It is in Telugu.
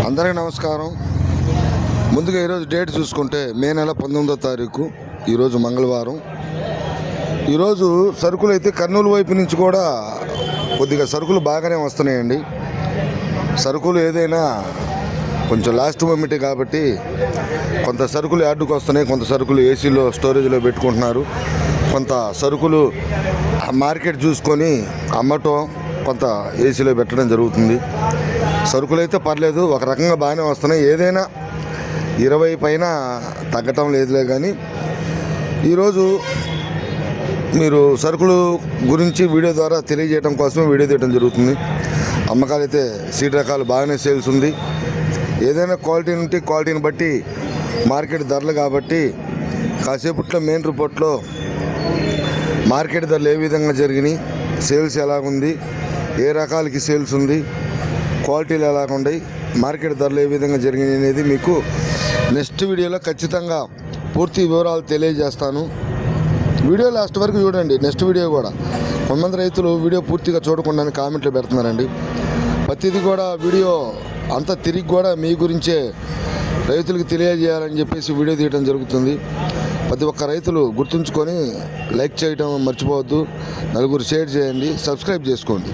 అందరికీ నమస్కారం. ముందుగా ఈరోజు డేట్ చూసుకుంటే మే నెల 19వ తారీఖు, ఈరోజు మంగళవారం. ఈరోజు సరుకులు అయితే కర్నూలు వైపు నుంచి కూడా కొద్దిగా సరుకులు బాగానే వస్తున్నాయండి. సరుకులు ఏదైనా కొంచెం లాస్ట్ మూమెంట్ కాబట్టి కొంత సరుకులు యార్డుకు వస్తున్నాయి, కొంత సరుకులు ఏసీలో స్టోరేజ్లో పెట్టుకుంటున్నారు, కొంత సరుకులు మార్కెట్ చూసుకొని అమ్మటం, కొంత ఏసీలో పెట్టడం జరుగుతుంది. సరుకులు అయితే పర్లేదు, ఒక రకంగా బాగానే వస్తున్నాయి. ఏదైనా 20 పైన తగ్గటం లేదులే. కానీ ఈరోజు మీరు సరుకులు గురించి వీడియో ద్వారా తెలియజేయడం కోసమే వీడియో తీయడం జరుగుతుంది. అమ్మకాలు అయితే సీడ్ రకాలు బాగానే సేల్స్ ఉంది. ఏదైనా క్వాలిటీ ఉంటే క్వాలిటీని బట్టి మార్కెట్ ధరలు కాబట్టి కాసేపట్లో మెయిన్ రిపోర్ట్లో మార్కెట్ ధరలు ఏ విధంగా జరిగినాయి, సేల్స్ ఎలాగుంది, ఏ రకాలకి సేల్స్ ఉంది, క్వాలిటీలు ఎలాగున్నాయి, మార్కెట్ ధరలు ఏ విధంగా జరిగినాయి అనేది మీకు నెక్స్ట్ వీడియోలో ఖచ్చితంగా పూర్తి వివరాలు తెలియజేస్తాను. వీడియో లాస్ట్ వరకు చూడండి. నెక్స్ట్ వీడియో కూడా కొంతమంది రైతులు వీడియో పూర్తిగా చూడకుండా కామెంట్లు పెడుతున్నారండి. ప్రతిదీ కూడా వీడియో అంతా తిరిగి కూడా మీ గురించే రైతులకు తెలియజేయాలని చెప్పేసి వీడియో తీయడం జరుగుతుంది. ప్రతి ఒక్క రైతులు గుర్తుంచుకొని లైక్ చేయడం మర్చిపోవద్దు, నలుగురు షేర్ చేయండి, సబ్స్క్రైబ్ చేసుకోండి.